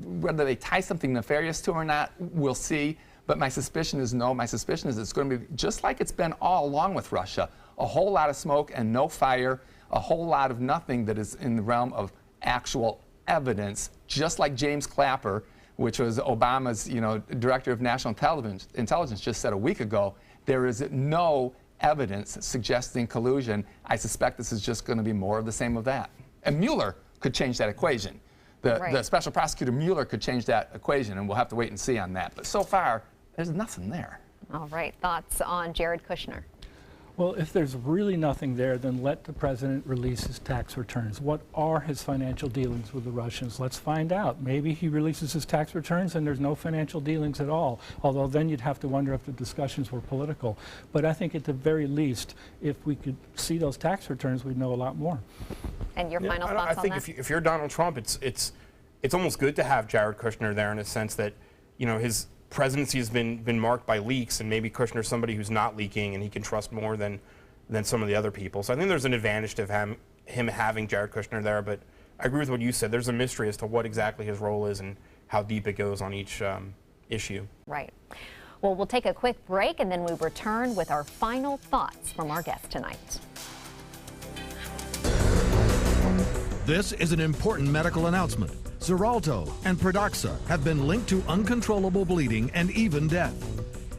whether they tie something nefarious to him or not, we'll see. But my suspicion is no. My suspicion is it's going to be just like it's been all along with Russia, a whole lot of smoke and no fire, a whole lot of nothing that is in the realm of actual evidence, just like James Clapper, which was Obama's, director of national intelligence, just said a week ago. There is no evidence suggesting collusion. I suspect this is just going to be more of the same of that. And Mueller could change that equation. The special prosecutor Mueller could change that equation, and we'll have to wait and see on that. But so far, there's nothing there. All right, thoughts on Jared Kushner? Well, if there's really nothing there, then let the president release his tax returns. What are his financial dealings with the Russians? Let's find out. Maybe he releases his tax returns and there's no financial dealings at all, although then you'd have to wonder if the discussions were political. But I think at the very least, if we could see those tax returns, we'd know a lot more. And your final thoughts on that? I think if you're Donald Trump, it's almost good to have Jared Kushner there in a sense that, his presidency has been marked by leaks, and maybe Kushner's somebody who's not leaking and he can trust more than some of the other people. So I think there's an advantage to him having Jared Kushner there, but I agree with what you said. There's a mystery as to what exactly his role is and how deep it goes on each issue. Right. Well, we'll take a quick break and then we return with our final thoughts from our guest tonight. This is an important medical announcement. Xarelto and Pradaxa have been linked to uncontrollable bleeding and even death.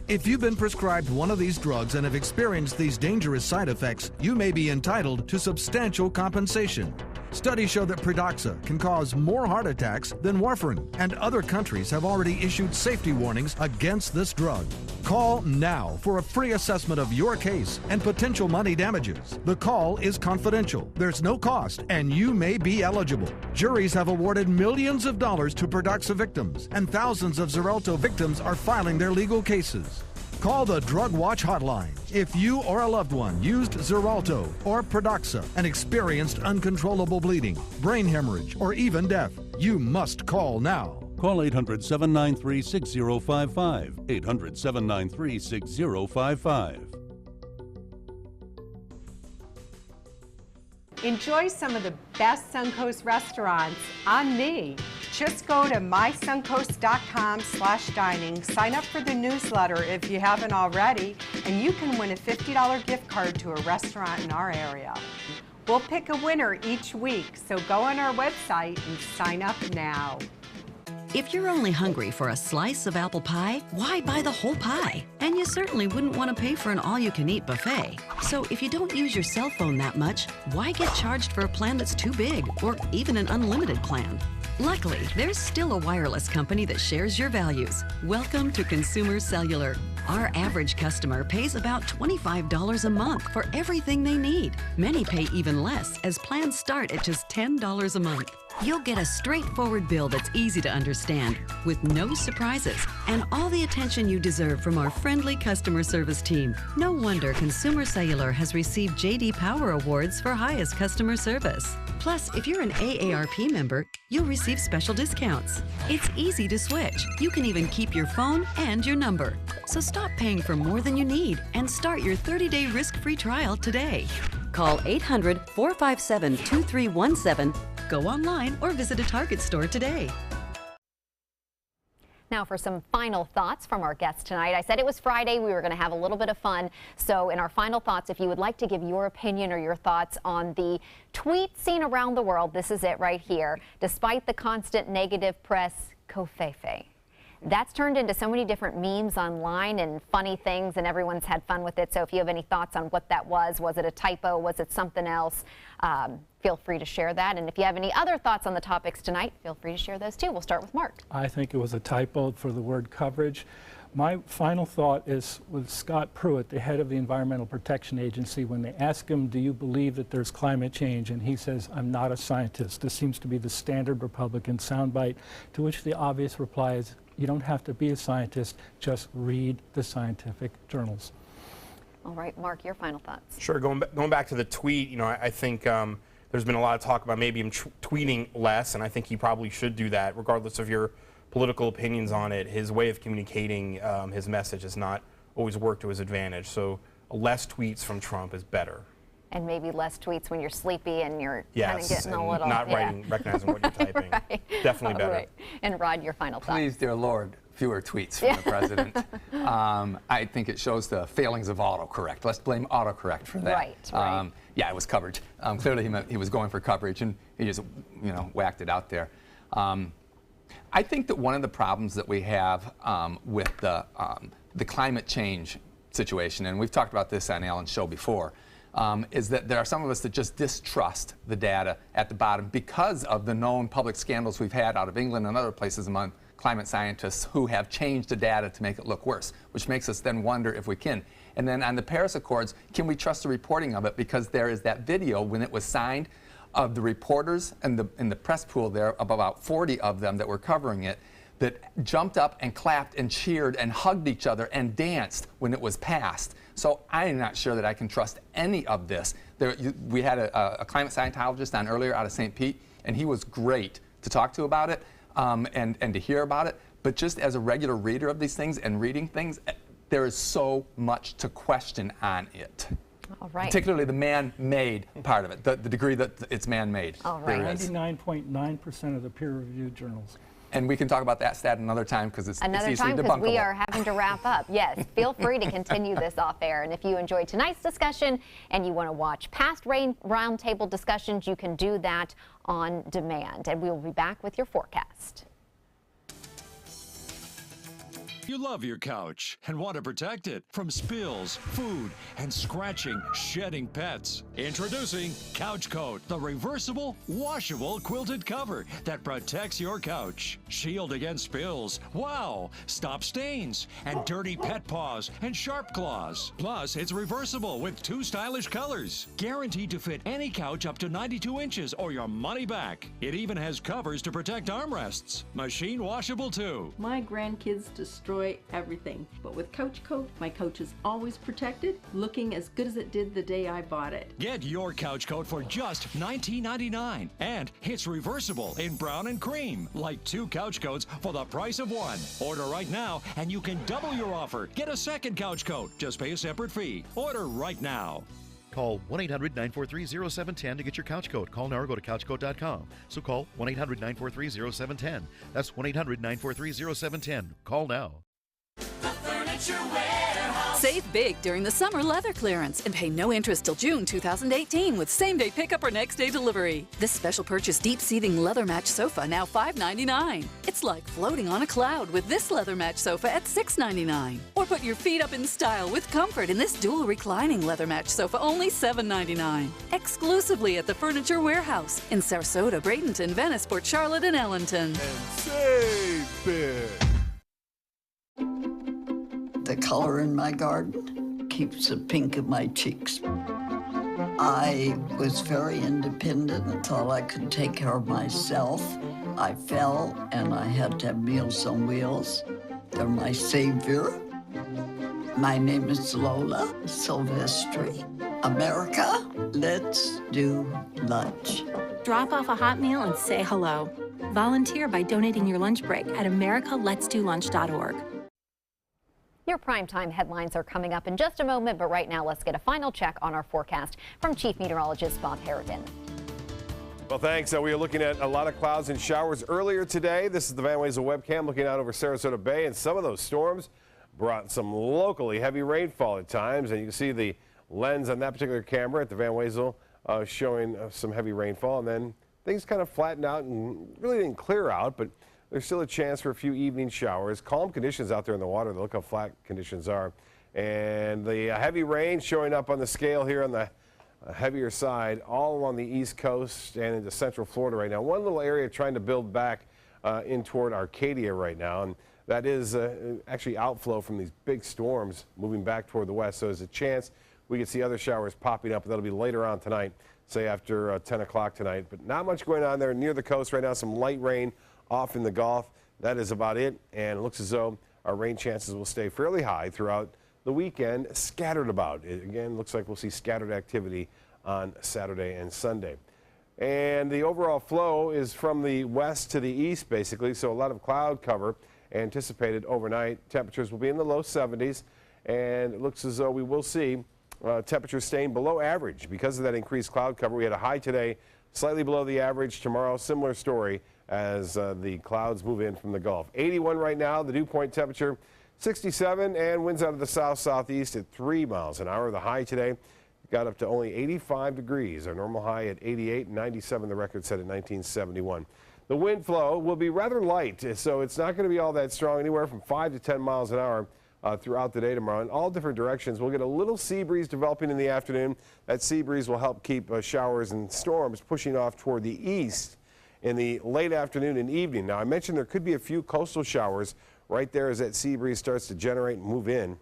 If you've been prescribed one of these drugs and have experienced these dangerous side effects, you may be entitled to substantial compensation. Studies show that Pradaxa can cause more heart attacks than warfarin, and other countries have already issued safety warnings against this drug. Call now for a free assessment of your case and potential money damages. The call is confidential. There's no cost, and you may be eligible. Juries have awarded millions of dollars to Produxa victims, and thousands of Xarelto victims are filing their legal cases. Call the Drug Watch hotline if you or a loved one used Xarelto or Produxa and experienced uncontrollable bleeding, brain hemorrhage, or even death. You must call now. Call 800-793-6055. 800-793-6055. Enjoy some of the best Suncoast restaurants on me. Just go to mysuncoast.com/dining, sign up for the newsletter if you haven't already, and you can win a $50 gift card to a restaurant in our area. We'll pick a winner each week, so go on our website and sign up now. If you're only hungry for a slice of apple pie, why buy the whole pie? And you certainly wouldn't want to pay for an all-you-can-eat buffet. So if you don't use your cell phone that much, why get charged for a plan that's too big, or even an unlimited plan? Luckily, there's still a wireless company that shares your values. Welcome to Consumer Cellular. Our average customer pays about $25 a month for everything they need. Many pay even less, as plans start at just $10 a month. You'll get a straightforward bill that's easy to understand, with no surprises, and all the attention you deserve from our friendly customer service team. No wonder Consumer Cellular has received J.D. Power Awards for highest customer service. Plus, if you're an AARP member, you'll receive special discounts. It's easy to switch. You can even keep your phone and your number. So stop paying for more than you need and start your 30-day risk-free trial today. Call 800-457-2317. Go online or visit a Target store today. Now for some final thoughts from our guests tonight. I said it was Friday. We were going to have a little bit of fun. So in our final thoughts, if you would like to give your opinion or your thoughts on the tweet seen around the world, this is it right here. Despite the constant negative press, Covfefe. That's turned into so many different memes online and funny things, and everyone's had fun with it. So if you have any thoughts on what that was it a typo, was it something else, feel free to share that. And if you have any other thoughts on the topics tonight, feel free to share those too. We'll start with Mark. I think it was a typo for the word coverage. My final thought is with Scott Pruitt, the head of the Environmental Protection Agency, when they ask him, do you believe that there's climate change? And he says, I'm not a scientist. This seems to be the standard Republican soundbite, to which the obvious reply is, you don't have to be a scientist, just read the scientific journals. All right, Mark, your final thoughts. Sure, going back to the tweet, I think there's been a lot of talk about maybe him tweeting less, and I think he probably should do that, regardless of your political opinions on it. His way of communicating his message has not always worked to his advantage, so less tweets from Trump is better. And maybe less tweets when you're sleepy and you're kind of getting a little... not recognizing what you're typing. Right. Definitely better. Right. And Rod, your final thoughts. Please, dear Lord, fewer tweets from the president. I think it shows the failings of autocorrect. Let's blame autocorrect for that. Right. Yeah, it was coverage. Clearly he was going for coverage, and he just whacked it out there. I think that one of the problems that we have with the climate change situation, and we've talked about this on Alan's show before, is that there are some of us that just distrust the data at the bottom because of the known public scandals we've had out of England and other places among climate scientists who have changed the data to make it look worse, which makes us then wonder if we can. And then on the Paris Accords, can we trust the reporting of it? Because there is that video when it was signed of the reporters in the press pool there, of about 40 of them that were covering it, that jumped up and clapped and cheered and hugged each other and danced when it was passed. So I'm not sure that I can trust any of this. We had a climate scientologist on earlier out of St. Pete, and he was great to talk to about it and to hear about it. But just as a regular reader of these things and reading things, there is so much to question on it. All right. Particularly the man-made part of it, the degree that it's man-made. All right. 99.9% of the peer-reviewed journals. And we can talk about that stat another time because it's easily debunkable. Another time because we are having to wrap up. Yes, feel free to continue this off air. And if you enjoyed tonight's discussion and you want to watch past roundtable discussions, you can do that on demand. And we will be back with your forecast. You love your couch and want to protect it from spills, food, and scratching, shedding pets. Introducing Couch Coat, the reversible, washable quilted cover that protects your couch. Shield against spills, wow, stop stains, and dirty pet paws and sharp claws. Plus, it's reversible with 2 stylish colors. Guaranteed to fit any couch up to 92 inches or your money back. It even has covers to protect armrests. Machine washable too. My grandkids destroy everything, but with Couch Coat, my couch is always protected, looking as good as it did the day I bought it. Get your Couch Coat for just $19.99, and it's reversible in brown and cream, like 2 couch coats for the price of 1. Order right now, and you can double your offer. Get a second Couch Coat. Just pay a separate fee. Order right now. Call 1-800-943-0710 to get your Couch Coat. Call now or go to couchcoat.com. So call 1-800-943-0710. That's 1-800-943-0710. Call now. Save big during the summer leather clearance and pay no interest till June 2018 with same-day pickup or next-day delivery. This special purchase deep-seating leather match sofa now $5.99. It's like floating on a cloud with this leather match sofa at $6.99. Or put your feet up in style with comfort in this dual reclining leather match sofa only $7.99. Exclusively at the Furniture Warehouse in Sarasota, Bradenton, Venice, Port Charlotte, and Ellenton. And save big. The color in my garden keeps the pink in my cheeks. I was very independent and thought I could take care of myself. I fell and I had to have Meals on Wheels. They're my savior. My name is Lola Silvestri. America, let's do lunch. Drop off a hot meal and say hello. Volunteer by donating your lunch break at americaletsdolunch.org. Your primetime headlines are coming up in just a moment, but right now let's get a final check on our forecast from Chief Meteorologist Bob Harrigan. Well, thanks. We are looking at a lot of clouds and showers earlier today. This is the Van Wezel webcam looking out over Sarasota Bay, and some of those storms brought some locally heavy rainfall at times, and you can see the lens on that particular camera at the Van Wezel showing some heavy rainfall, and then things kind of flattened out and really didn't clear out, but there's still a chance for a few evening showers. Calm conditions out there in the water. Look how flat conditions are. And the heavy rain showing up on the scale here on the heavier side all along the East Coast and into central Florida right now. One little area trying to build back in toward Arcadia right now. And that is actually outflow from these big storms moving back toward the west. So there's a chance we could see other showers popping up. That'll be later on tonight, say after 10 o'clock tonight. But not much going on there near the coast right now. Some light rain off in the Gulf. That is about it, and it looks as though our rain chances will stay fairly high throughout the weekend, scattered about. It again looks like we'll see scattered activity on Saturday and Sunday. And the overall flow is from the west to the east, basically, so a lot of cloud cover anticipated overnight. Temperatures will be in the low 70s, and it looks as though we will see temperatures staying below average because of that increased cloud cover. We had a high today, slightly below the average. Tomorrow, similar story as the clouds move in from the Gulf. 81 right now, the dew point temperature 67, and winds out of the south-southeast at 3 miles an hour. The high today got up to only 85 degrees. Our normal high at 88, 97 the record set at 1971. The wind flow will be rather light, so it's not going to be all that strong, anywhere from 5 to 10 miles an hour throughout the day tomorrow in all different directions. We'll get a little sea breeze developing in the afternoon. That sea breeze will help keep showers and storms pushing off toward the east in the late afternoon and evening. Now, I mentioned there could be a few coastal showers right there as that sea breeze starts to generate and move in.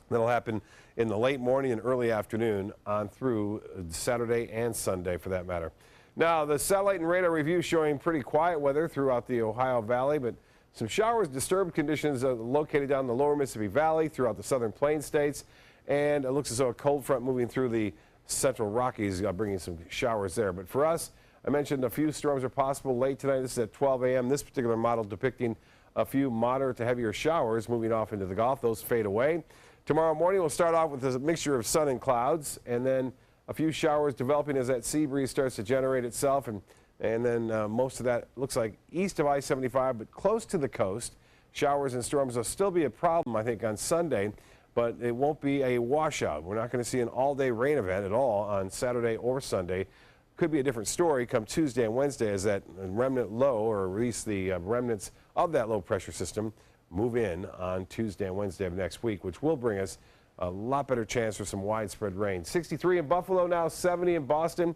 That'll happen in the late morning and early afternoon on through Saturday and Sunday for that matter. Now, the satellite and radar review showing pretty quiet weather throughout the Ohio Valley, but some showers, disturbed conditions located down the lower Mississippi Valley throughout the southern Plains states, and it looks as though a cold front moving through the central Rockies bringing some showers there. But for us, I mentioned a few storms are possible late tonight. This is at 12 a.m. This particular model depicting a few moderate to heavier showers moving off into the Gulf. Those fade away. Tomorrow morning, we'll start off with a mixture of sun and clouds, and then a few showers developing as that sea breeze starts to generate itself, and then most of that looks like east of I-75, but close to the coast. Showers and storms will still be a problem, I think, on Sunday, but it won't be a washout. We're not going to see an all-day rain event at all on Saturday or Sunday. Could be a different story come Tuesday and Wednesday as that remnant low, or at least the remnants of that low pressure system, move in on Tuesday and Wednesday of next week, which will bring us a lot better chance for some widespread rain. 63 in Buffalo now, 70 in Boston.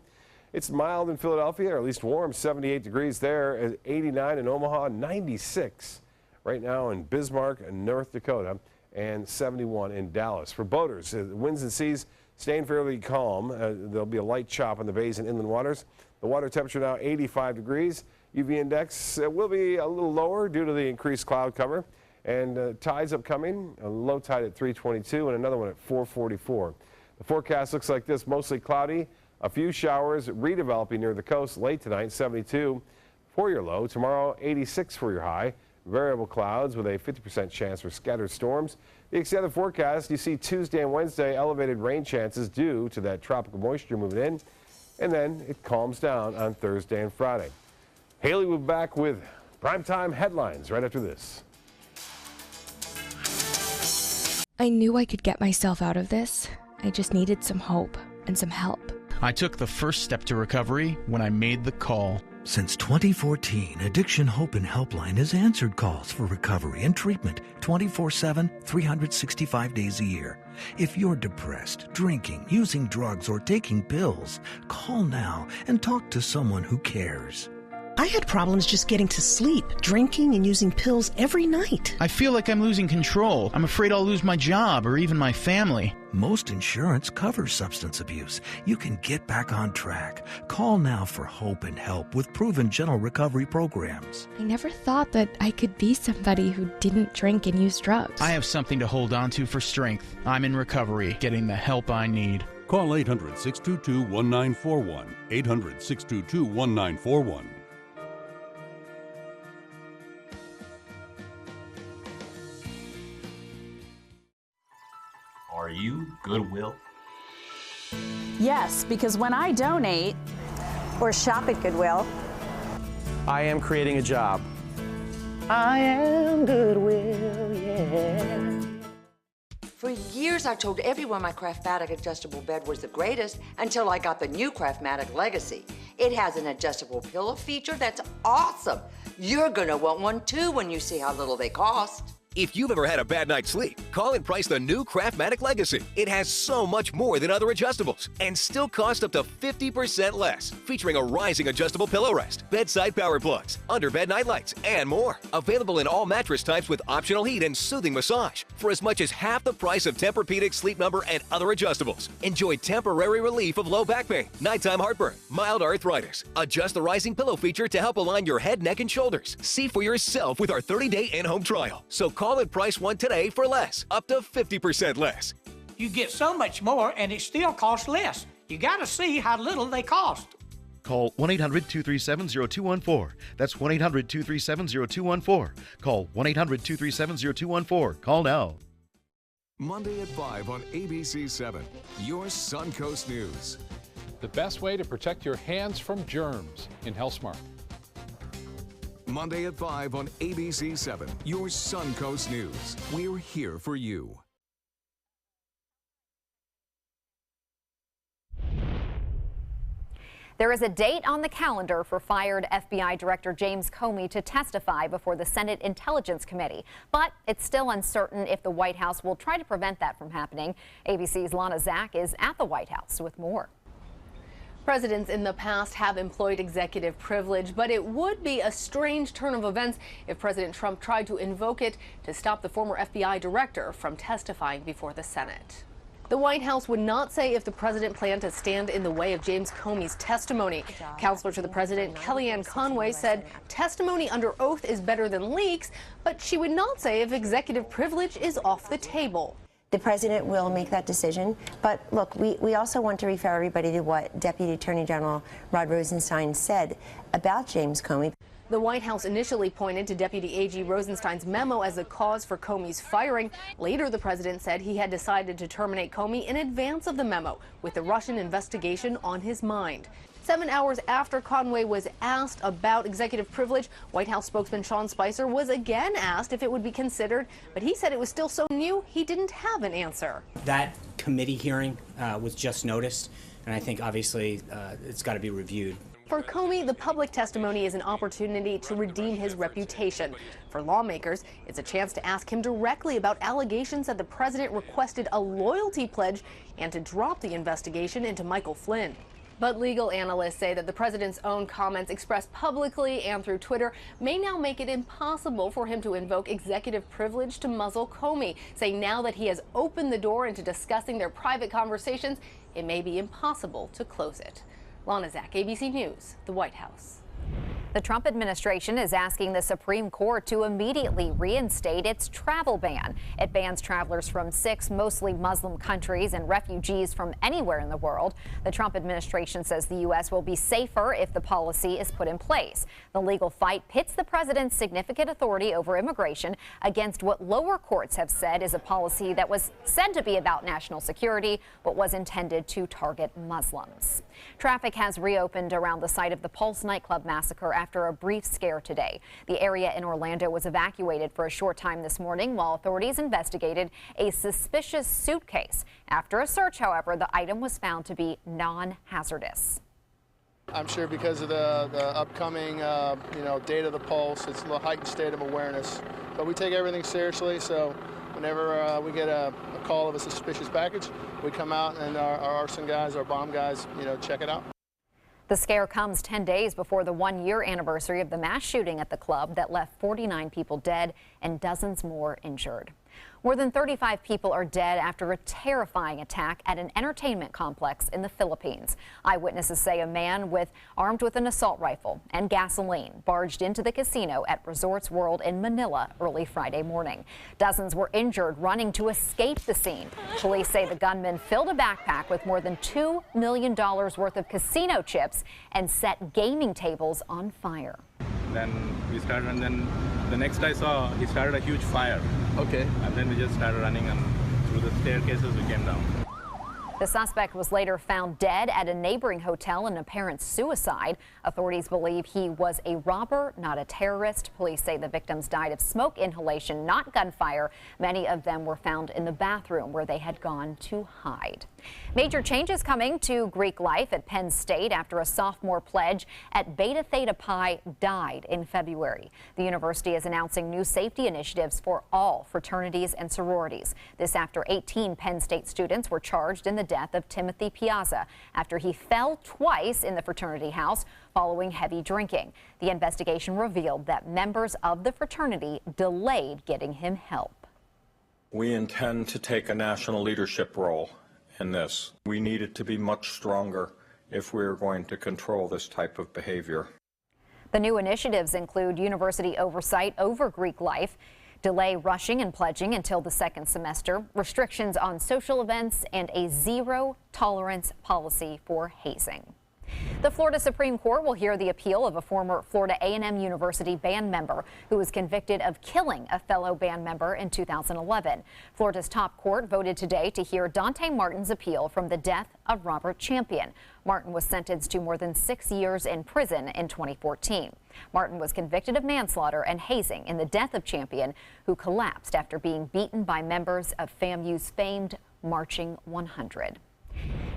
It's mild in Philadelphia, or at least warm, 78 degrees there, 89 in Omaha, 96 right now in Bismarck and North Dakota, and 71 in Dallas. For boaters, winds and seas staying fairly calm. There'll be a light chop on the bays and inland waters. The water temperature now 85 degrees. UV index will be a little lower due to the increased cloud cover. And tides upcoming, a low tide at 322 and another one at 444. The forecast looks like this, mostly cloudy. A few showers redeveloping near the coast late tonight, 72 for your low. Tomorrow, 86 for your high. Variable clouds with a 50% chance for scattered storms. The extended forecast, you see Tuesday and Wednesday elevated rain chances due to that tropical moisture moving in. And then it calms down on Thursday and Friday. Haley will be back with primetime headlines right after this. I knew I could get myself out of this. I just needed some hope and some help. I took the first step to recovery when I made the call. Since 2014, Addiction Hope and Helpline has answered calls for recovery and treatment 24/7, 365 days a year. If you're depressed, drinking, using drugs, or taking pills, call now and talk to someone who cares. I had problems just getting to sleep, drinking and using pills every night. I feel like I'm losing control. I'm afraid I'll lose my job or even my family. Most insurance covers substance abuse. You can get back on track. Call now for hope and help with proven gentle recovery programs. I never thought that I could be somebody who didn't drink and use drugs. I have something to hold on to for strength. I'm in recovery, getting the help I need. Call 800-622-1941. 800-622-1941. Are you Goodwill? Yes, because when I donate or shop at Goodwill, I am creating a job. I am Goodwill, yeah. For years, I told everyone my Craftmatic adjustable bed was the greatest until I got the new Craftmatic Legacy. It has an adjustable pillow feature that's awesome. You're gonna want one too when you see how little they cost. If you've ever had a bad night's sleep, call and price the new Craftmatic Legacy. It has so much more than other adjustables and still costs up to 50% less, featuring a rising adjustable pillow rest, bedside power plugs, underbed night lights, and more. Available in all mattress types with optional heat and soothing massage for as much as half the price of Tempur-Pedic, Sleep Number, and other adjustables. Enjoy temporary relief of low back pain, nighttime heartburn, mild arthritis. Adjust the rising pillow feature to help align your head, neck, and shoulders. See for yourself with our 30-day in-home trial. So call and price one today for less, up to 50% less. You get so much more and it still costs less. You gotta see how little they cost. Call 1-800-237-0214. That's 1-800-237-0214. Call 1-800-237-0214. Call now. Monday at 5 on ABC7, your Suncoast News. The best way to protect your hands from germs in HealthSmart. Monday at 5 on ABC7, your Suncoast News. We're here for you. There is a date on the calendar for fired FBI Director James Comey to testify before the Senate Intelligence Committee, but it's still uncertain if the White House will try to prevent that from happening. ABC's Lana Zach is at the White House with more. Presidents in the past have employed executive privilege, but it would be a strange turn of events if President Trump tried to invoke it to stop the former FBI director from testifying before the Senate. The White House would not say if the president planned to stand in the way of James Comey's testimony. Counselor to the president, Kellyanne Conway, said testimony under oath is better than leaks, but she would not say if executive privilege is off the table. The president will make that decision. But look, we also want to refer everybody to what Deputy Attorney General Rod Rosenstein said about James Comey. The White House initially pointed to Deputy AG Rosenstein's memo as the cause for Comey's firing. Later, the president said he had decided to terminate Comey in advance of the memo, with the Russian investigation on his mind. 7 hours after Conway was asked about executive privilege, White House spokesman Sean Spicer was again asked if it would be considered, but he said it was still so new he didn't have an answer. That committee hearing was just noticed, and I think obviously it's got to be reviewed. For Comey, the public testimony is an opportunity to redeem his reputation. For lawmakers, it's a chance to ask him directly about allegations that the president requested a loyalty pledge and to drop the investigation into Michael Flynn. But legal analysts say that the president's own comments expressed publicly and through Twitter may now make it impossible for him to invoke executive privilege to muzzle Comey, saying now that he has opened the door into discussing their private conversations, it may be impossible to close it. Lana Zach, ABC News, the White House. The Trump administration is asking the Supreme Court to immediately reinstate its travel ban. It bans travelers from 6 mostly Muslim countries and refugees from anywhere in the world. The Trump administration says the U.S. will be safer if the policy is put in place. The legal fight pits the president's significant authority over immigration against what lower courts have said is a policy that was said to be about national security, but was intended to target Muslims. Traffic has reopened around the site of the Pulse nightclub massacre after a brief scare today. The area in Orlando was evacuated for a short time this morning while authorities investigated a suspicious suitcase. After a search, however, the item was found to be non-hazardous. I'm sure because of the upcoming date of the Pulse, it's a heightened state of awareness. But we take everything seriously, so whenever we get a call of a suspicious package, we come out and our arson guys, our bomb guys, check it out. The scare comes 10 days before the 1-year anniversary of the mass shooting at the club that left 49 people dead and dozens more injured. More than 35 people are dead after a terrifying attack at an entertainment complex in the Philippines. Eyewitnesses say a man armed with an assault rifle and gasoline barged into the casino at Resorts World in Manila early Friday morning. Dozens were injured running to escape the scene. Police say the gunman filled a backpack with more than $2 million worth of casino chips and set gaming tables on fire. Then we started, and then the next I saw, he started a huge fire. Okay. And then we just started running, and through the staircases we came down. The suspect was later found dead at a neighboring hotel in apparent suicide. Authorities believe he was a robber, not a terrorist. Police say the victims died of smoke inhalation, not gunfire. Many of them were found in the bathroom where they had gone to hide. Major changes coming to Greek life at Penn State after a sophomore pledge at Beta Theta Pi died in February. The university is announcing new safety initiatives for all fraternities and sororities. This after 18 Penn State students were charged in the death of Timothy Piazza after he fell twice in the fraternity house following heavy drinking. The investigation revealed that members of the fraternity delayed getting him help. We intend to take a national leadership role in this. We need it to be much stronger if we're going to control this type of behavior. The new initiatives include university oversight over Greek life, delay rushing and pledging until the second semester, restrictions on social events, and a zero-tolerance policy for hazing. The Florida Supreme Court will hear the appeal of a former Florida A&M University band member who was convicted of killing a fellow band member in 2011. Florida's top court voted today to hear Dante Martin's appeal from the death of Robert Champion. Martin was sentenced to more than 6 years in prison in 2014. Martin was convicted of manslaughter and hazing in the death of Champion, who collapsed after being beaten by members of FAMU's famed Marching 100.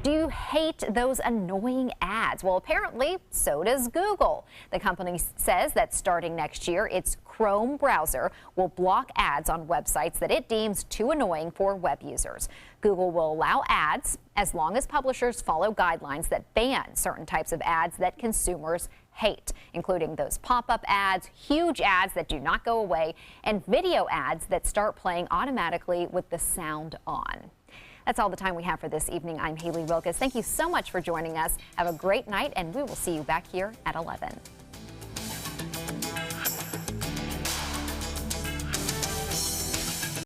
Do you hate those annoying ads? Well, apparently, so does Google. The company says that starting next year, its Chrome browser will block ads on websites that it deems too annoying for web users. Google will allow ads as long as publishers follow guidelines that ban certain types of ads that consumers hate, including those pop-up ads, huge ads that do not go away, and video ads that start playing automatically with the sound on. That's all the time we have for this evening. I'm Haley Wilkes. Thank you so much for joining us. Have a great night, and we will see you back here at 11.